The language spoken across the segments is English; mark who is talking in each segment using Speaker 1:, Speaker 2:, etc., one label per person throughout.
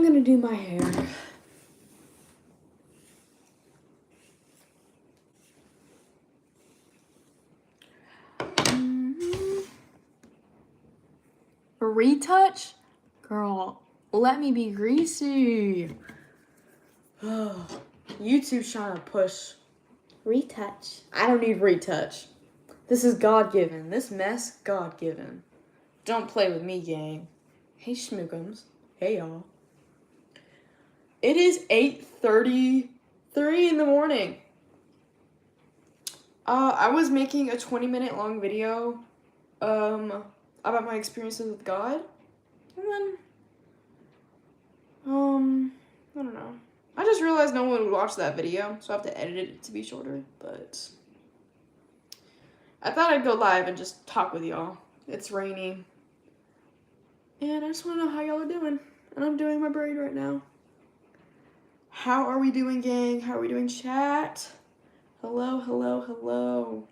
Speaker 1: gonna do my hair. Retouch? Girl, let me be greasy. YouTube's trying to push retouch. I don't need retouch. This is God-given. This mess, God-given. Don't play with me, gang. Hey, schmookums. Hey, y'all. It is 8:33 in the morning. I was making a 20-minute long video about my experiences with God. And then, I don't know. I just realized no one would watch that video, so I have to edit it to be shorter, but I thought I'd go live and just talk with y'all. It's rainy. And I just want to know how y'all are doing. And I'm doing my braid right now. How are we doing, gang? How are we doing, chat? Hello, hello, hello.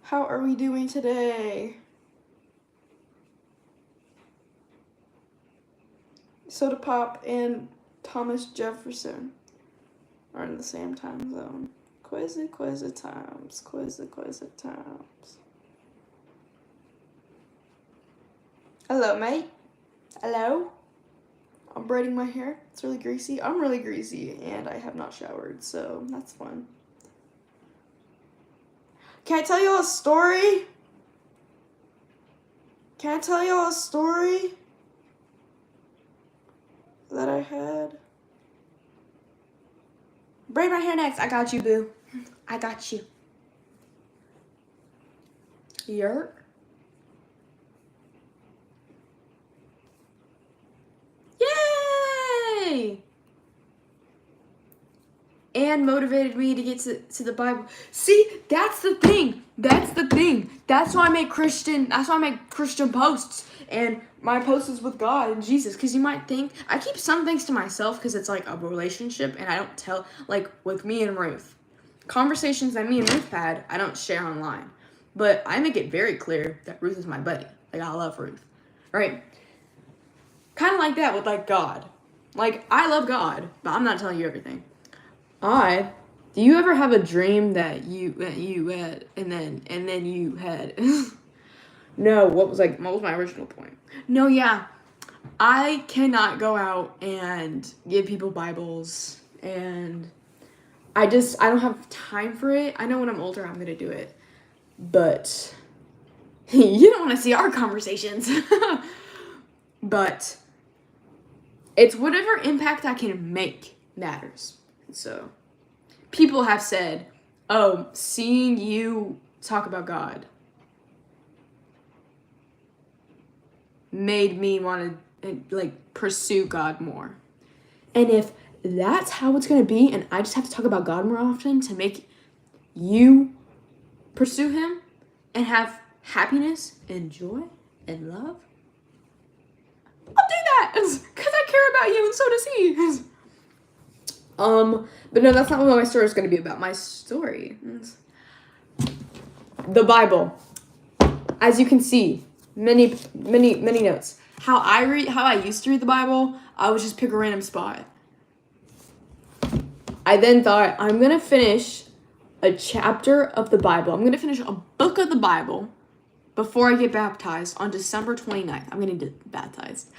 Speaker 1: How are we doing today? Soda Pop and Thomas Jefferson are in the same time zone. Quizzy times. Hello, mate. Hello. I'm braiding my hair. It's really greasy. I'm really greasy, and I have not showered, so that's fun. Can I tell you a story? That I had? Braid my hair next. I got you, boo. I got you. Yerk. Yay! And motivated me to get to the Bible. See, that's the thing. That's why I make Christian posts. And my post is with God and Jesus. Because you might think, I keep some things to myself because it's like a relationship. And I don't tell, like with me and Ruth. Conversations that me and Ruth had, I don't share online. But I make it very clear that Ruth is my buddy. Like, I love Ruth. Right? Kind of like that with like God. Like, I love God, but I'm not telling you everything. Do you ever have a dream that you had and then you had No, what was my original point? No, yeah. I cannot go out and give people Bibles, and I don't have time for it. I know when I'm older I'm gonna do it. But you don't want to see our conversations. But it's whatever impact I can make matters. So, people have said, oh, seeing you talk about God made me want to, pursue God more. And if that's how it's going to be, and I just have to talk about God more often to make you pursue Him and have happiness and joy and love, I'll do that because I care about you and so does He. But no, that's not what my story is going to be about. My story is the Bible. As you can see, many notes. How I used to read the Bible, I would just pick a random spot. I then thought, I'm going to finish a chapter of the Bible. I'm going to finish a book of the Bible before I get baptized on December 29th. I'm going to get baptized.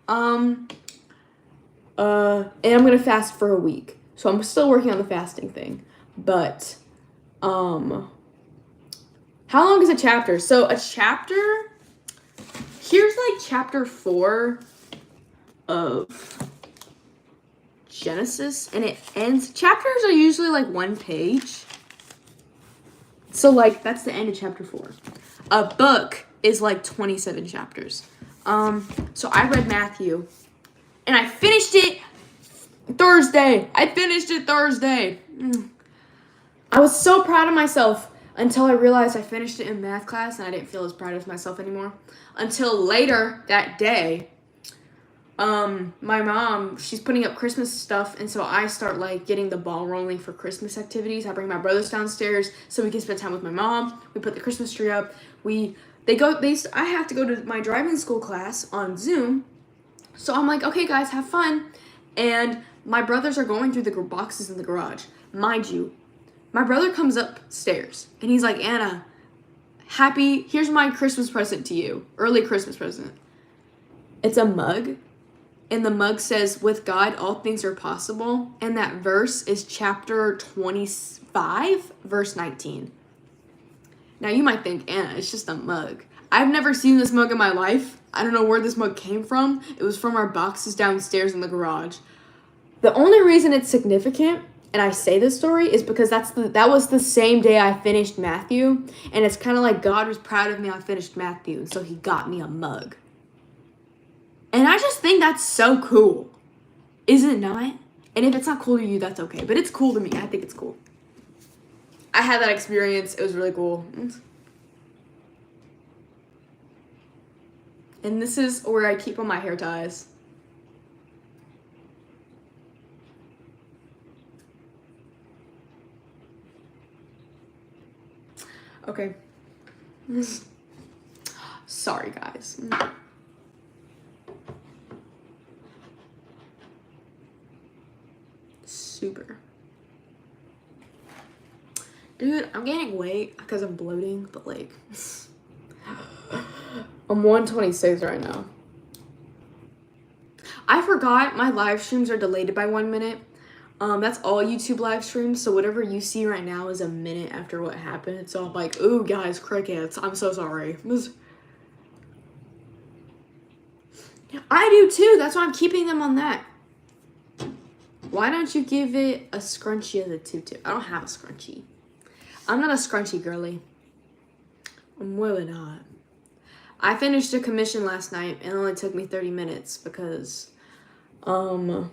Speaker 1: And I'm going to fast for a week. So I'm still working on the fasting thing. But, how long is a chapter? So a chapter, here's like chapter 4 of Genesis. And it ends, chapters are usually like 1 page. So like, that's the end of chapter 4. A book is like 27 chapters. So I read Matthew. And I finished it Thursday. I was so proud of myself until I realized I finished it in math class and I didn't feel as proud of myself anymore. Until later that day, my mom, she's putting up Christmas stuff, and so I start like getting the ball rolling for Christmas activities. I bring my brothers downstairs so we can spend time with my mom. We put the Christmas tree up. I have to go to my driving school class on Zoom. So I'm like, okay, guys, have fun. And my brothers are going through the boxes in the garage. Mind you, my brother comes upstairs and he's like, Anna, here's my Christmas present to you. Early Christmas present. It's a mug. And the mug says, with God, all things are possible. And that verse is chapter 25, verse 19. Now you might think, Anna, it's just a mug. I've never seen this mug in my life. I don't know where this mug came from. It was from our boxes downstairs in the garage. The only reason it's significant, and I say this story, is because that was the same day I finished Matthew. And it's kind of like God was proud of me. I finished Matthew. And so he got me a mug. And I just think that's so cool. Is it not? And if it's not cool to you, that's okay. But it's cool to me. I think it's cool. I had that experience. It was really cool. And this is where I keep all my hair ties. Okay. Sorry, guys. Super. Dude, I'm gaining weight because I'm bloating, but like, I'm 126 right now. I forgot my live streams are delayed by 1 minute. That's all YouTube live streams, so whatever you see right now is a minute after what happened. So I'm like, ooh, guys, crickets. I'm so sorry. I do too. That's why I'm keeping them on that. Why don't you give it a scrunchie as a tutu? I don't have a scrunchie. I'm not a scrunchie girly. I'm really not. I finished a commission last night and it only took me 30 minutes because I'm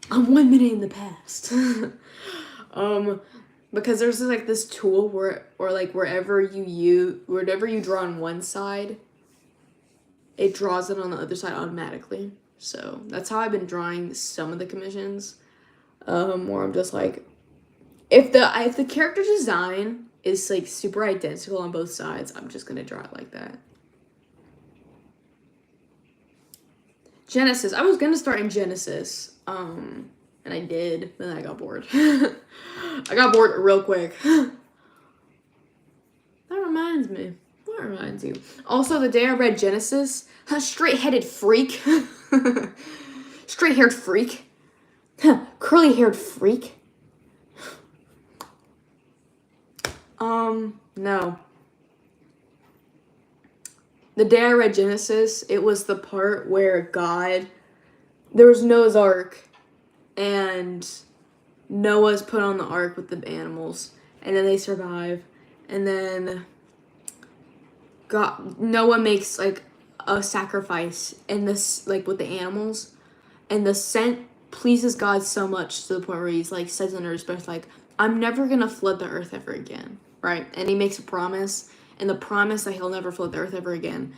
Speaker 1: 1 minute in the past. Because there's like this tool where like wherever you draw on one side, it draws it on the other side automatically. So that's how I've been drawing some of the commissions. Where I'm just like, if the character design is like super identical on both sides, I'm just gonna draw it like that. Genesis. I was gonna start in Genesis. And I did, then I got bored. I got bored real quick. That reminds me. What reminds you? Also, the day I read Genesis, straight-headed freak. Straight-haired freak. Curly-haired freak. No. The day I read Genesis, it was the part where there was Noah's Ark, and Noah's put on the ark with the animals, and then they survive, and then Noah makes like a sacrifice in this, like with the animals, and the scent pleases God so much to the point where he's like says under his breath, like, I'm never gonna flood the earth ever again, right? And he makes a promise, and the promise that he'll never flood the earth ever again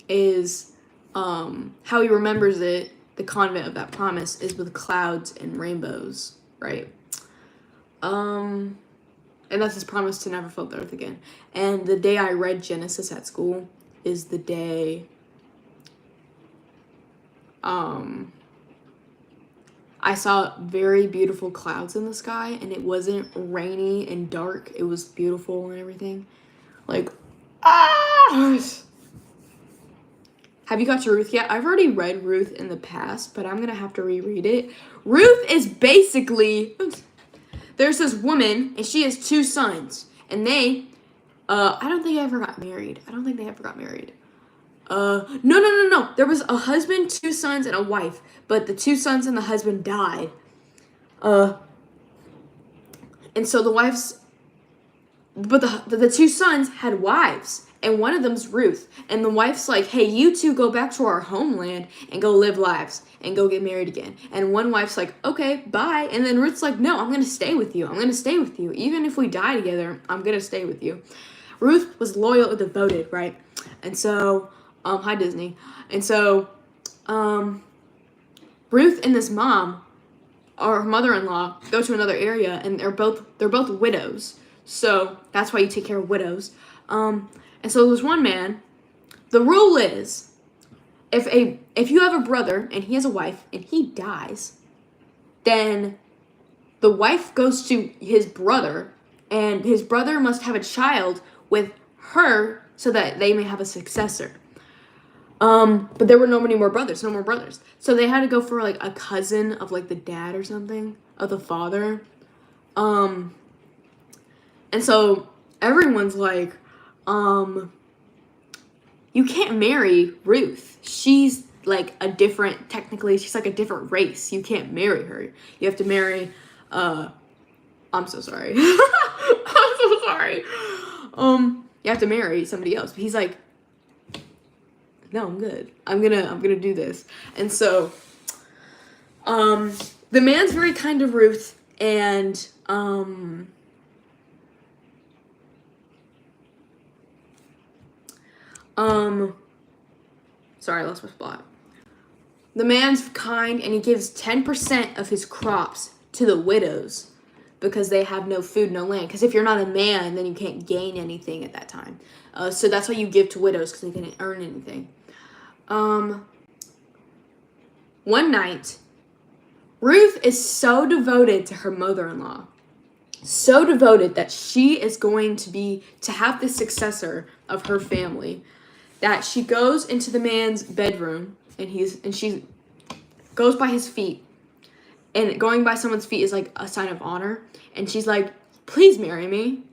Speaker 1: is how he remembers it. The convent of that promise is with clouds and rainbows, right? And that's his promise to never flood the earth again. And the day I read Genesis at school is the day I saw very beautiful clouds in the sky, and it wasn't rainy and dark. It was beautiful and everything. Like, Have you got to Ruth yet? I've already read Ruth in the past, but I'm going to have to reread it. Ruth is basically, there's this woman, and she has 2 sons, and they, I don't think they ever got married. No. There was a husband, 2 sons, and a wife, but the 2 sons and the husband died. And so the wives, but the 2 sons had wives, and one of them's Ruth. And the wife's like, hey, you 2 go back to our homeland and go live lives and go get married again. And one wife's like, okay, bye. And then Ruth's like, no, I'm going to stay with you. Even if we die together, I'm going to stay with you. Ruth was loyal and devoted, right? And so, hi Disney. And so, Ruth and this mom, our mother-in-law, go to another area, and they're both widows. So that's why you take care of widows. And so there's one man. The rule is, if you have a brother and he has a wife and he dies, then the wife goes to his brother, and his brother must have a child with her so that they may have a successor. But there were no more brothers. So they had to go for like a cousin of like the dad or something, of the father. And so everyone's like, you can't marry Ruth. She's like technically she's like a different race. You can't marry her. You have to marry, I'm so sorry. I'm so sorry. You have to marry somebody else. But he's like, no, I'm good. I'm gonna do this. And so, the man's very kind to Ruth, and, sorry, I lost my spot. The man's kind, and he gives 10% of his crops to the widows because they have no food, no land. Because if you're not a man, then you can't gain anything at that time. So that's why you give to widows, because they can't earn anything. One night, Ruth is so devoted to her mother-in-law, so devoted that she is going to have the successor of her family, that she goes into the man's bedroom, and she goes by his feet, and going by someone's feet is like a sign of honor, and she's like, please marry me.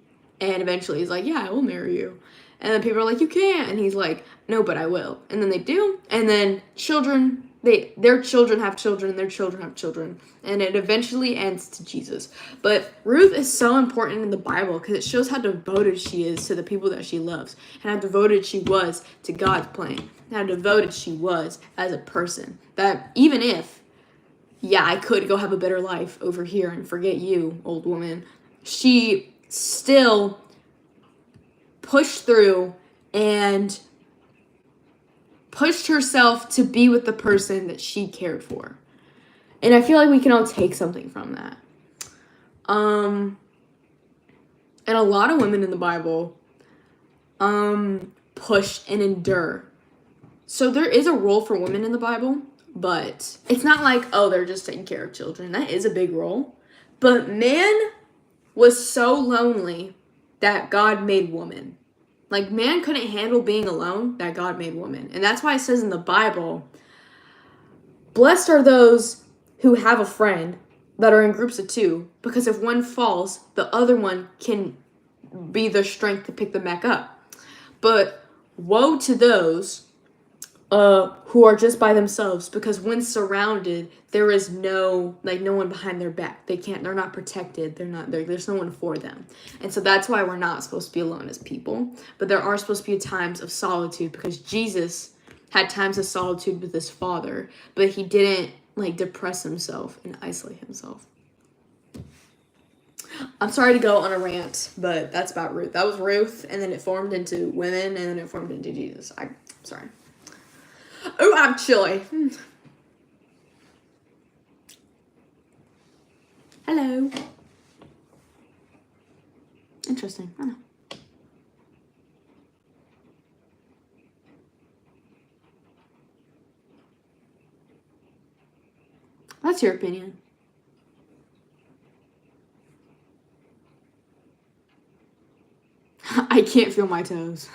Speaker 1: And eventually he's like, yeah, I will marry you. And then people are like, you can't. And he's like, no, but I will. And then they do. And then their children have children, their children have children. And it eventually ends to Jesus. But Ruth is so important in the Bible because it shows how devoted she is to the people that she loves, and how devoted she was to God's plan, and how devoted she was as a person. That even if, yeah, I could go have a better life over here and forget you, old woman, she still pushed through and pushed herself to be with the person that she cared for. And I feel like we can all take something from that. And a lot of women in the Bible push and endure. So there is a role for women in the Bible, but it's not like, oh, they're just taking care of children. That is a big role. But man was so lonely that God made woman. Like, man couldn't handle being alone, that God made woman. And that's why it says in the Bible, blessed are those who have a friend that are in groups of two, because if one falls, the other one can be the strength to pick them back up. But woe to those who are just by themselves, because when surrounded, there is no one behind their back. They're not protected. There's no one for them. And so that's why we're not supposed to be alone as people. But there are supposed to be times of solitude, because Jesus had times of solitude with his Father, but he didn't depress himself and isolate himself. I'm sorry to go on a rant, but that's about Ruth. That was Ruth, and then it formed into women, and then it formed into Jesus. I'm sorry. Oh, I'm chilly. Hello. Interesting. I know. That's your opinion. I can't feel my toes.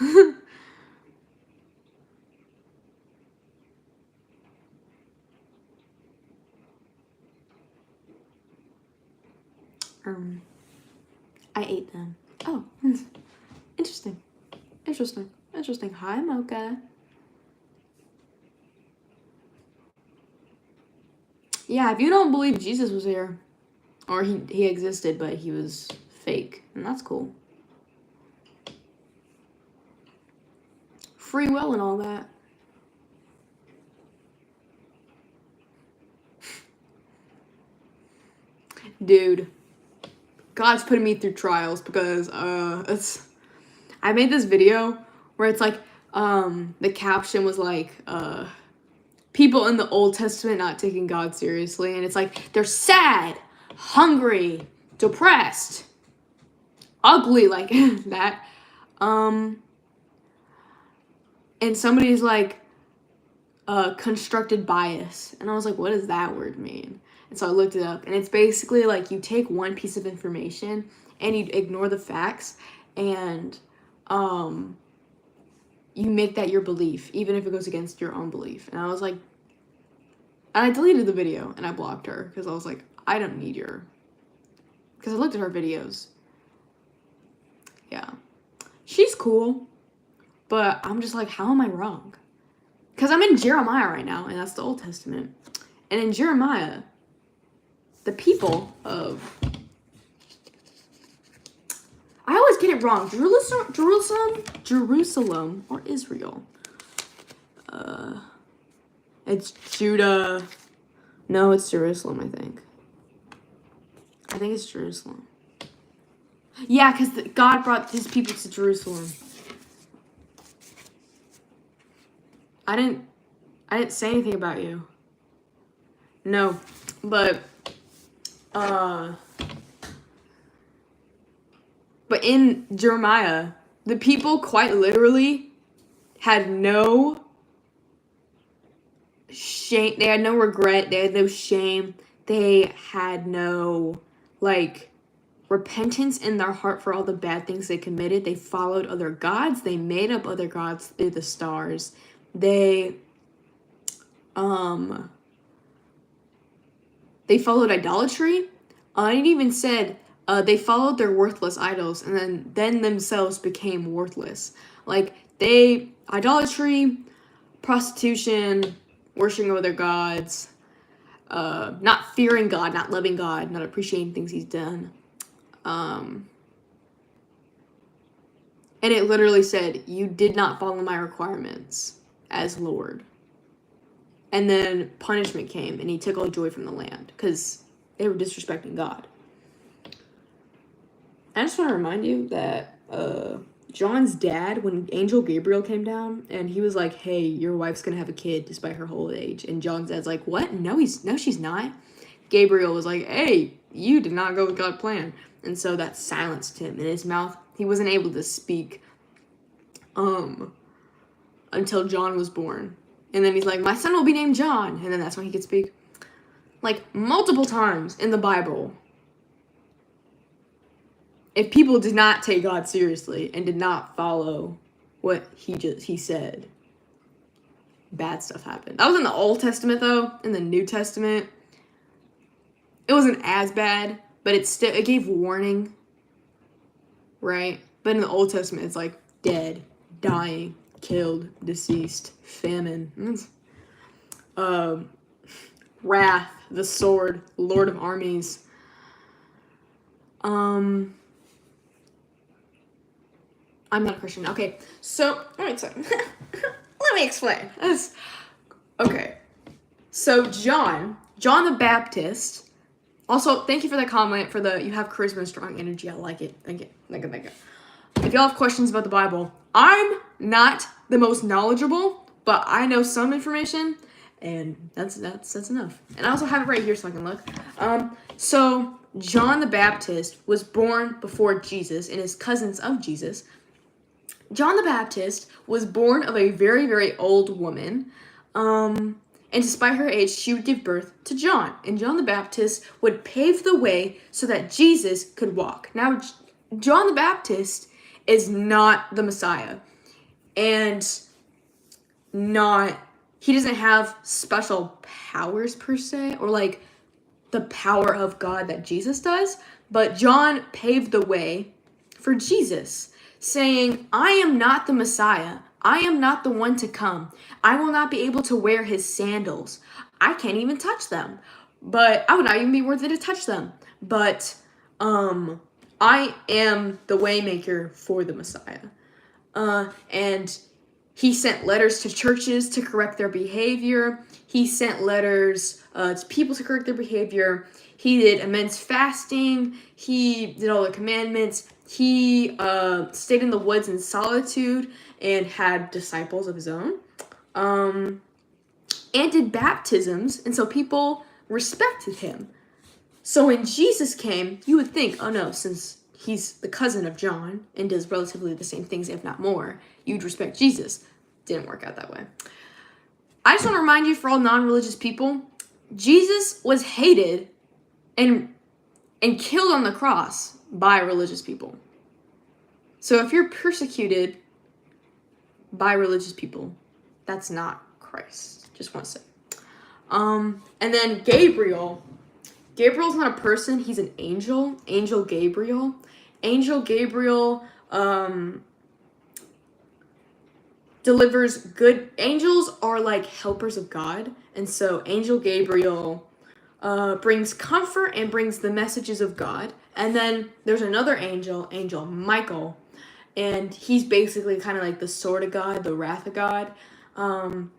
Speaker 1: I ate them. Oh, interesting. Hi, Mocha. Yeah, if you don't believe Jesus was here, or he existed, but he was fake, and that's cool. Free will and all that. Dude, God's putting me through trials because I made this video where it's like the caption was like people in the Old Testament not taking God seriously, and it's like they're sad, hungry, depressed, ugly, like that. And somebody's like, constructed bias. And I was like, what does that word mean? And so I looked it up, and it's basically like you take one piece of information and you ignore the facts, and you make that your belief, even if it goes against your own belief. And I was like, and I deleted the video and I blocked her because I was like, I don't need your, because I looked at her videos. Yeah. She's cool, but I'm just like, how am I wrong? Because I'm in Jeremiah right now, and that's the Old Testament. And in Jeremiah, the people of, I always get it wrong, Jerusalem, or Israel. It's Judah. No, it's Jerusalem, I think. I think it's Jerusalem. Yeah, because God brought his people to Jerusalem. I didn't say anything about you. No, but in Jeremiah, the people quite literally had no shame. They had no regret. They had no shame. They had no, like, repentance in their heart for all the bad things they committed. They followed other gods. They made up other gods through the stars. They followed idolatry. It even said they followed their worthless idols, and then themselves became worthless. Like, idolatry, prostitution, worshiping other gods, not fearing God, not loving God, not appreciating things he's done. And it literally said, you did not follow my requirements as Lord. And then punishment came, and he took all joy from the land because they were disrespecting God. I just want to remind you that John's dad, when Angel Gabriel came down, and he was like, hey, your wife's going to have a kid despite her old age. And John's dad's like, what? No, she's not. Gabriel was like, hey, you did not go with God's plan. And so that silenced him in his mouth. He wasn't able to speak until John was born. And then he's like, my son will be named John. And then that's when he could speak. Like, multiple times in the Bible, if people did not take God seriously and did not follow what he said, bad stuff happened. That was in the Old Testament, though. In the New Testament, it wasn't as bad, but it gave warning, right? But in the Old Testament, it's like dead, dying, killed, deceased, famine, wrath, the sword, Lord of armies. I'm not a Christian. Okay, so let me explain. Okay, so John the Baptist. Also, thank you for that comment. You have charisma and strong energy. I like it. Thank you. If y'all have questions about the Bible, I'm not the most knowledgeable, but I know some information, and that's enough. And I also have it right here so I can look. So John the Baptist was born before Jesus and is cousins of Jesus. John the Baptist was born of a very, very old woman. And despite her age, she would give birth to John. And John the Baptist would pave the way so that Jesus could walk. Now, John the Baptist is not the Messiah. And he doesn't have special powers per se, or like the power of God that Jesus does. But John paved the way for Jesus, saying, I am not the Messiah. I am not the one to come. I will not be able to wear his sandals. I can't even touch them. But I would not even be worthy to touch them. But I am the waymaker for the Messiah. And he sent letters to churches to correct their behavior. He sent letters to people to correct their behavior. He did immense fasting. He did all the commandments. He stayed in the woods in solitude and had disciples of his own. And did baptisms. And so people respected him. So when Jesus came, you would think, oh no, since he's the cousin of John and does relatively the same things, if not more, you'd respect Jesus. Didn't work out that way. I just want to remind you, for all non-religious people, Jesus was hated and killed on the cross by religious people. So if you're persecuted by religious people, that's not Christ. Just want to say. And then Gabriel. Gabriel's not a person. He's an angel. Angel Gabriel. Angel Gabriel delivers good. Angels are like helpers of God. And so Angel Gabriel brings comfort and brings the messages of God. And then there's another angel, Angel Michael. And he's basically kind of like the sword of God, the wrath of God. And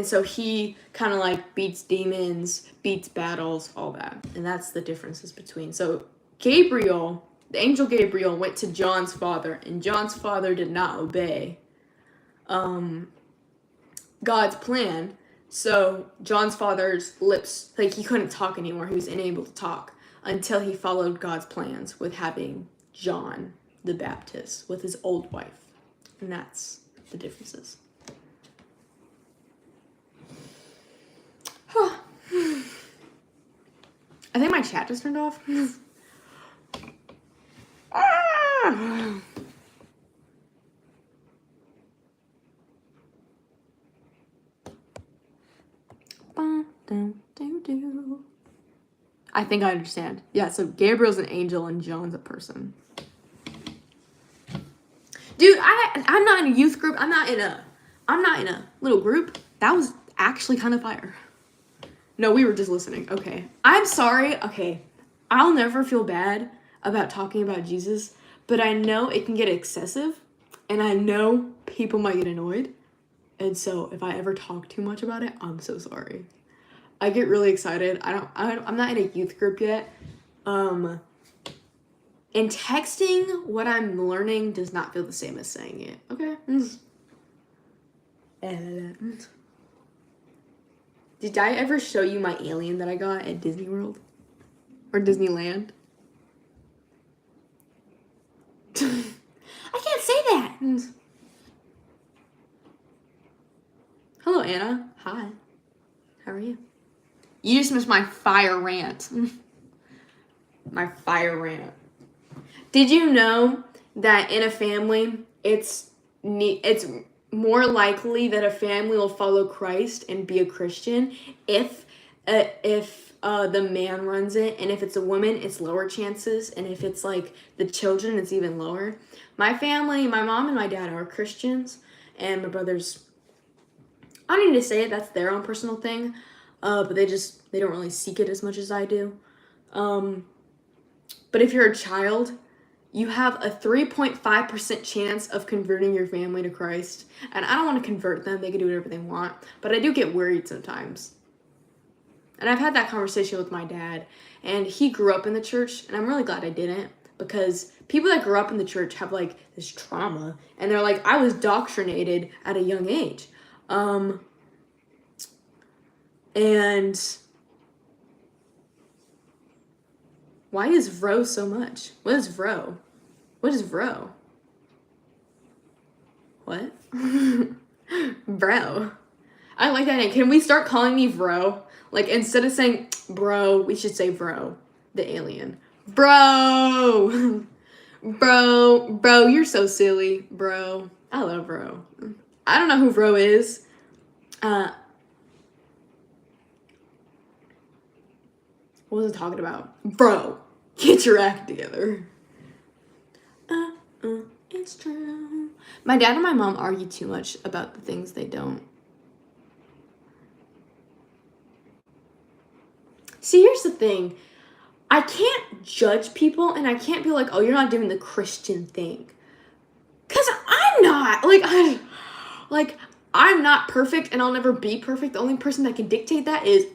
Speaker 1: so he kind of like beats demons, beats battles, all that. And that's the differences between. So Gabriel, the angel Gabriel, went to John's father, and John's father did not obey God's plan. So John's father's lips, like he couldn't talk anymore. He was unable to talk until he followed God's plans with having John the Baptist with his old wife. And that's the differences. I think my chat just turned off. I think I understand. Yeah, so Gabriel's an angel and John's a person. Dude, I'm not in a youth group. I'm not in a little group. That was actually kind of fire. No, we were just listening. Okay. I'm sorry. Okay. I'll never feel bad about talking about Jesus, but I know it can get excessive, and I know people might get annoyed. And so if I ever talk too much about it, I'm so sorry. I get really excited. I'm not in a youth group yet. And texting what I'm learning does not feel the same as saying it. Okay? Did I ever show you my alien that I got at Disney World? Or Disneyland? I can't say that! Hello, Anna. Hi. How are you? You just missed my fire rant. My fire rant. Did you know that in a family, it's more likely that a family will follow Christ and be a Christian if the man runs it, and if it's a woman, it's lower chances, and if it's like the children, it's even lower. My family, my mom and my dad are Christians, and my brothers, I don't need to say it, that's their own personal thing, but they don't really seek it as much as I do. But if you're a child, you have a 3.5% chance of converting your family to Christ. And I don't want to convert them. They can do whatever they want. But I do get worried sometimes. And I've had that conversation with my dad. And he grew up in the church. And I'm really glad I didn't. Because people that grew up in the church have, like, this trauma. And they're like, I was doctrinated at a young age. And why is Vro so much? What is Vro? What is Vro? What? Bro. I like that name. Can we start calling me Vro? Like, instead of saying bro, we should say Vro, the alien. Bro! Bro, you're so silly, bro. I love Vro. I don't know who Vro is. What was I talking about? Bro, get your act together. It's true. My dad and my mom argue too much about the things they don't. See, here's the thing. I can't judge people, and I can't be like, oh, you're not doing the Christian thing. Because I'm not. I'm not perfect, and I'll never be perfect. The only person that can dictate that is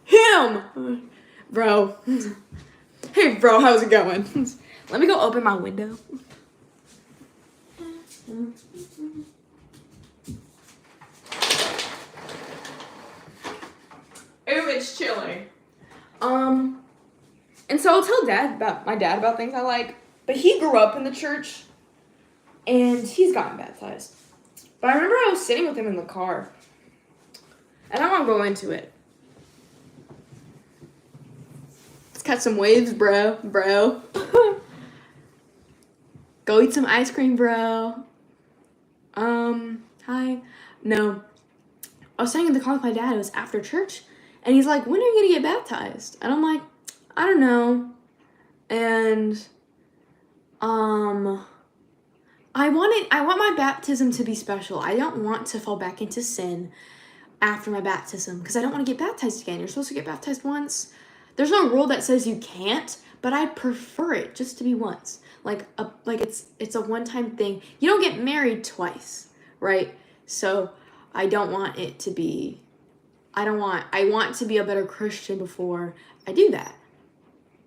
Speaker 1: him. Bro. Hey, bro, how's it going? Let me go open my window. Ooh, it's chilly. And so I'll tell my dad about things I like, but he grew up in the church, and he's gotten baptized. But I remember I was sitting with him in the car, and I won't go into it. Let's catch some waves, bro. Go eat some ice cream, bro. Hi. No. I was sitting in the car with my dad. It was after church. And he's like, when are you going to get baptized? And I'm like, I don't know. And, I want my baptism to be special. I don't want to fall back into sin after my baptism because I don't want to get baptized again. You're supposed to get baptized once. There's no rule that says you can't, but I prefer it just to be once. Like it's a one-time thing. You don't get married twice, right? So I don't want it to be, I want to be a better Christian before I do that.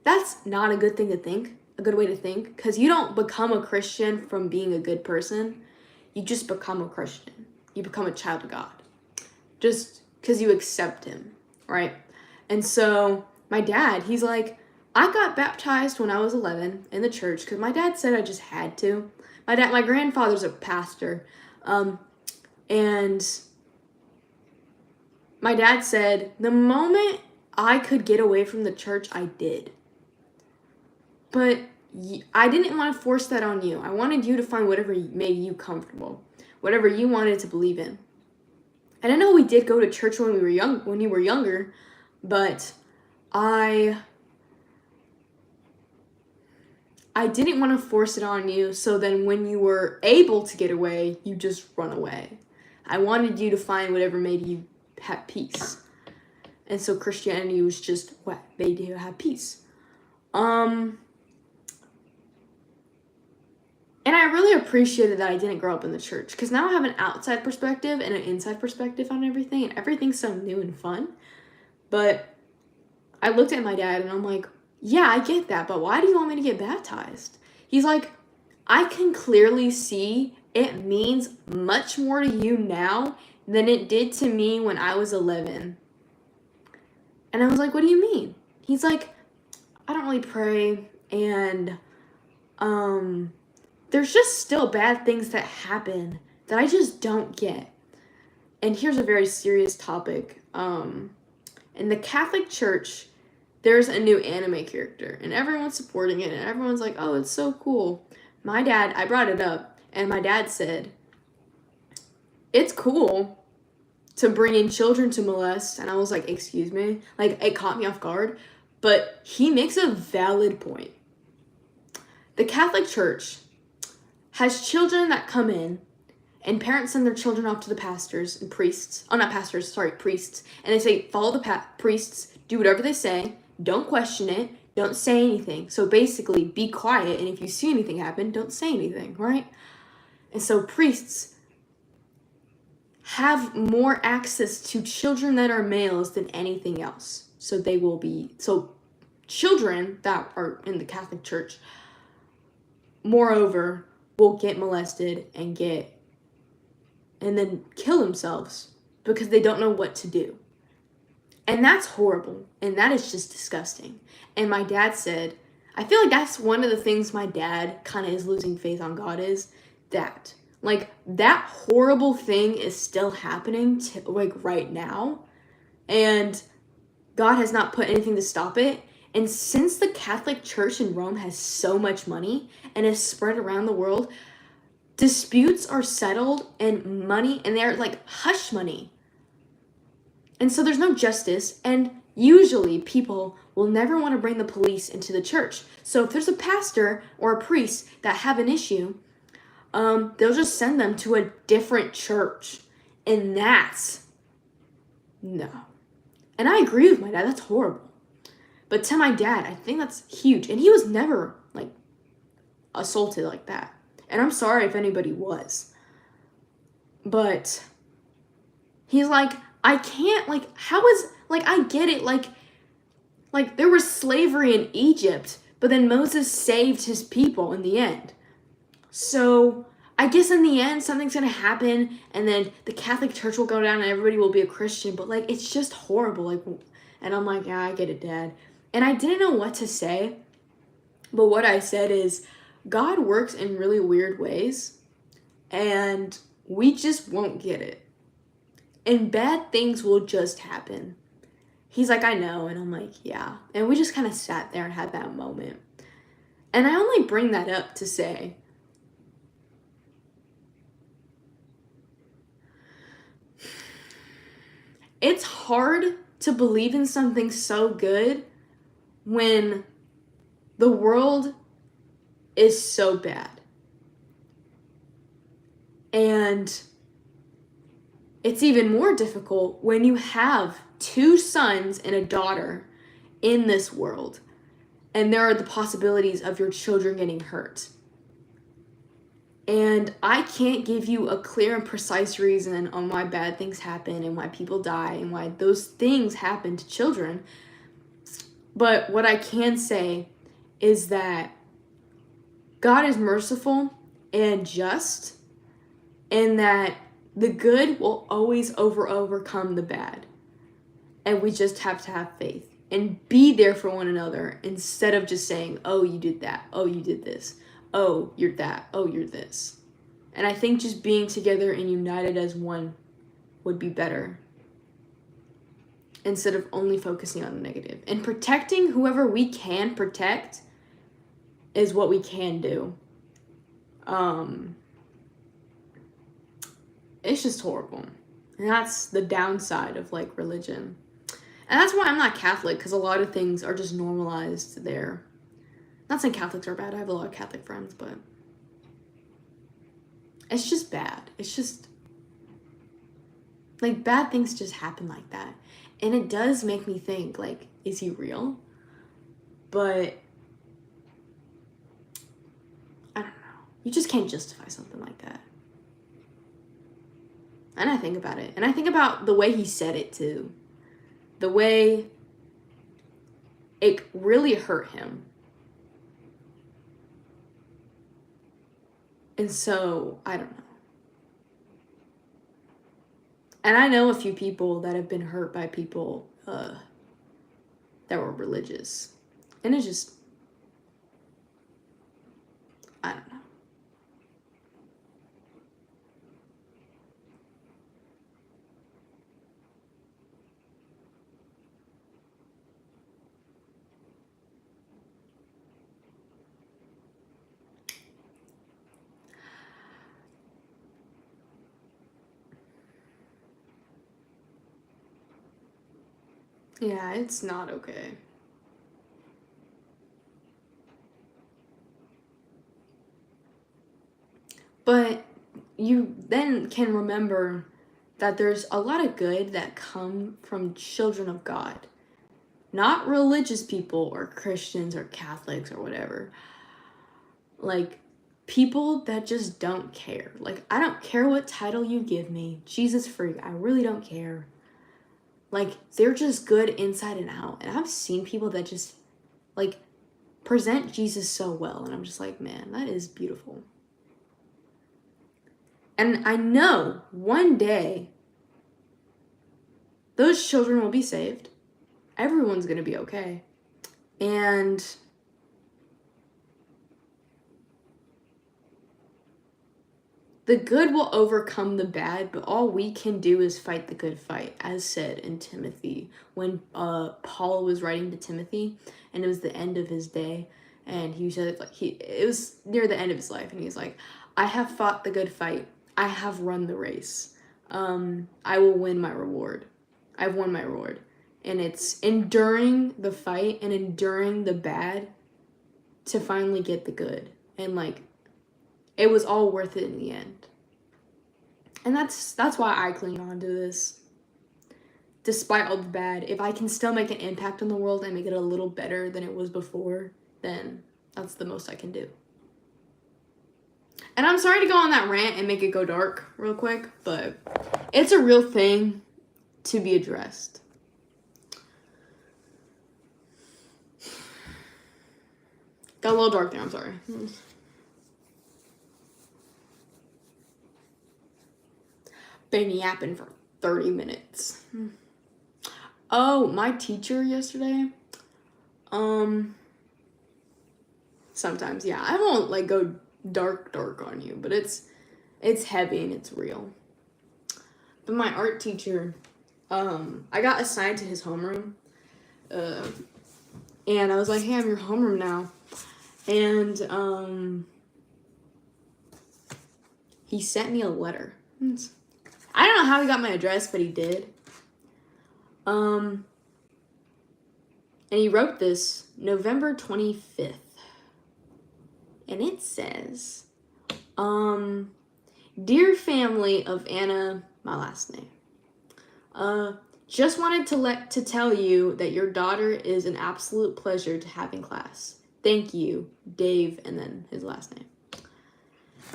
Speaker 1: That's not a good thing to think, a good way to think, because you don't become a Christian from being a good person. You just become a Christian. You become a child of God. Just because you accept him, right? And so my dad, he's like, I got baptized when I was 11 in the church because my dad said I just had to. My grandfather's a pastor, and my dad said the moment I could get away from the church, I did. But I didn't want to force that on you. I wanted you to find whatever made you comfortable, whatever you wanted to believe in. And I know we did go to church when you were younger, but I didn't want to force it on you, so then when you were able to get away, you just run away. I wanted you to find whatever made you have peace. And so Christianity was just what made you have peace. And I really appreciated that I didn't grow up in the church because now I have an outside perspective and an inside perspective on everything, and everything's so new and fun. But I looked at my dad and I'm like, yeah, I get that, but why do you want me to get baptized? He's like, I can clearly see it means much more to you now than it did to me when I was 11. And I was like, what do you mean? He's like, I don't really pray, and there's just still bad things that happen that I just don't get. And here's a very serious topic. In the Catholic Church, there's a new anime character, and everyone's supporting it, and everyone's like, oh, it's so cool. I brought it up, and my dad said, it's cool to bring in children to molest, and I was like, excuse me? Like, it caught me off guard, but he makes a valid point. The Catholic Church has children that come in, and parents send their children off to the pastors and priests. Oh, not pastors, sorry, priests. And they say, follow the priests, do whatever they say, don't question it, don't say anything. So basically, be quiet, and if you see anything happen, don't say anything, right? And so priests have more access to children that are males than anything else. So children that are in the Catholic Church, moreover, will get molested and then kill themselves because they don't know what to do. And that's horrible. And that is just disgusting. And my dad said, I feel like that's one of the things my dad kind of is losing faith on God is that. Like, that horrible thing is still happening right now. And God has not put anything to stop it. And since the Catholic Church in Rome has so much money and is spread around the world, disputes are settled and they're like hush money. And so there's no justice, and usually people will never want to bring the police into the church. So if there's a pastor or a priest that have an issue, they'll just send them to a different church. And no. And I agree with my dad, that's horrible. But to my dad, I think that's huge. And he was never, like, assaulted like that. And I'm sorry if anybody was. But he's like, I can't, like, I get it, like there was slavery in Egypt, but then Moses saved his people in the end. So I guess in the end, something's going to happen, and then the Catholic Church will go down and everybody will be a Christian, but, like, it's just horrible, like, and I'm like, yeah, I get it, Dad. And I didn't know what to say, but what I said is, God works in really weird ways, and we just won't get it. And bad things will just happen. He's like, I know. And I'm like, yeah. And we just kind of sat there and had that moment. And I only bring that up to say, it's hard to believe in something so good when the world is so bad. And it's even more difficult when you have 2 sons and a daughter in this world, and there are the possibilities of your children getting hurt. And I can't give you a clear and precise reason on why bad things happen and why people die and why those things happen to children. But what I can say is that God is merciful and just, and that the good will always overcome the bad. And we just have to have faith and be there for one another instead of just saying, oh, you did that. Oh, you did this. Oh, you're that. Oh, you're this. And I think just being together and united as one would be better instead of only focusing on the negative. And protecting whoever we can protect is what we can do. It's just horrible. And that's the downside of like religion. And that's why I'm not Catholic, because a lot of things are just normalized there. Not saying Catholics are bad. I have a lot of Catholic friends, but it's just bad. It's just like bad things just happen like that. And it does make me think, like, is he real? But I don't know. You just can't justify something like that. And I think about it. And I think about the way he said it too. The way it really hurt him. And so, I don't know. And I know a few people that have been hurt by people that were religious. And it's just, I don't know. Yeah, it's not okay. But you then can remember that there's a lot of good that come from children of God. Not religious people or Christians or Catholics or whatever. Like, people that just don't care. Like, I don't care what title you give me. Jesus freak. I really don't care. Like, they're just good inside and out. And I've seen people that just, like, present Jesus so well. And I'm just like, man, that is beautiful. And I know one day those children will be saved. Everyone's going to be okay. And the good will overcome the bad, but all we can do is fight the good fight, as said in Timothy. When Paul was writing to Timothy, and it was the end of his day, and he said, like, it was near the end of his life, and he's like, I have fought the good fight. I have run the race. I will win my reward. I've won my reward. And it's enduring the fight and enduring the bad to finally get the good. And, like, it was all worth it in the end. And that's why I cling on to this. Despite all the bad, if I can still make an impact on the world and make it a little better than it was before, then that's the most I can do. And I'm sorry to go on that rant and make it go dark real quick, but it's a real thing to be addressed. Got a little dark there, I'm sorry. Been yapping for 30 minutes. Oh, my teacher yesterday, sometimes, yeah, I won't, like, go dark on you, but it's It's heavy and it's real. But my art teacher, I got assigned to his homeroom. And I was like, hey, I'm your homeroom now. And he sent me a letter. I don't know how he got my address, but he did. And he wrote this November 25th. And it says, Dear family of Anna, my last name. Just wanted to tell you that your daughter is an absolute pleasure to have in class. Thank you, Dave, and then his last name.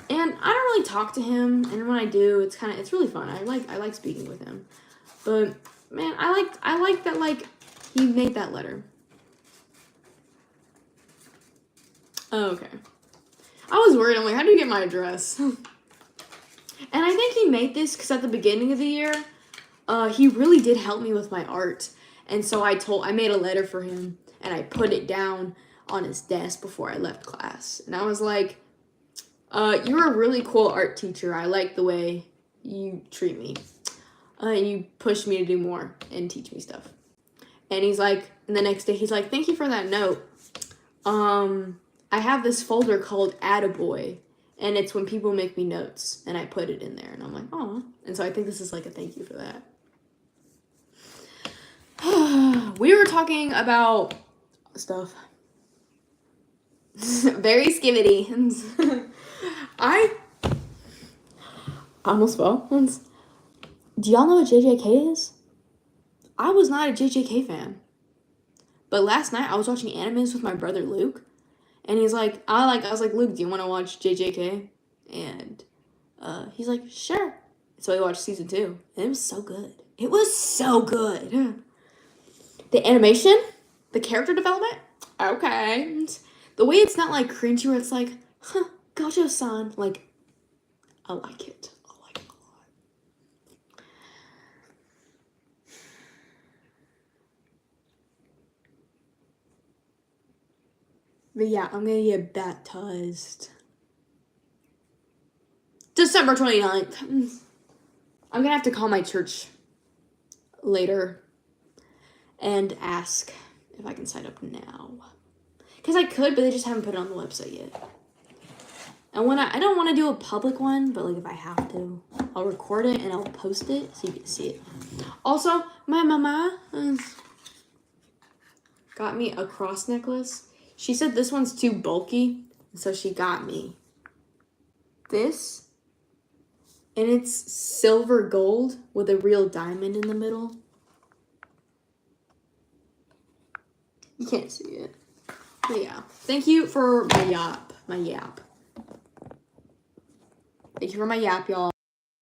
Speaker 1: And I don't really talk to him, and when I do, it's really fun. I like speaking with him. But man, I like that like he made that letter. Oh, okay. I was worried. I'm like, how do you get my address? And I think he made this because at the beginning of the year, he really did help me with my art. And so I made a letter for him and I put it down on his desk before I left class. And I was like, you're a really cool art teacher. I like the way you treat me. And you push me to do more and teach me stuff. And he's like, and the next day he's like, thank you for that note. I have this folder called Attaboy. And it's when people make me notes. And I put it in there. And I'm like, oh. And so I think this is like a thank you for that. We were talking about stuff. Very skibbity. I almost fell once. Do y'all know what JJK is? I was not a JJK fan. But last night I was watching animes with my brother Luke. And he's like, I was like, Luke, do you want to watch JJK? And he's like, sure. So we watched season 2. And it was so good. It was so good. The animation, the character development, okay. The way it's not like cringy where it's like, Gojo-san. Like, I like it. I like it a lot. But yeah, I'm gonna get baptized. December 29th. I'm gonna have to call my church later and ask if I can sign up now. Because I could, but they just haven't put it on the website yet. And when I don't want to do a public one, but like if I have to, I'll record it and I'll post it so you can see it. Also, my mama got me a cross necklace. She said this one's too bulky, so she got me this. And it's silver gold with a real diamond in the middle. You can't see it. But yeah. Thank you for my yap. Thank you for my yap, y'all.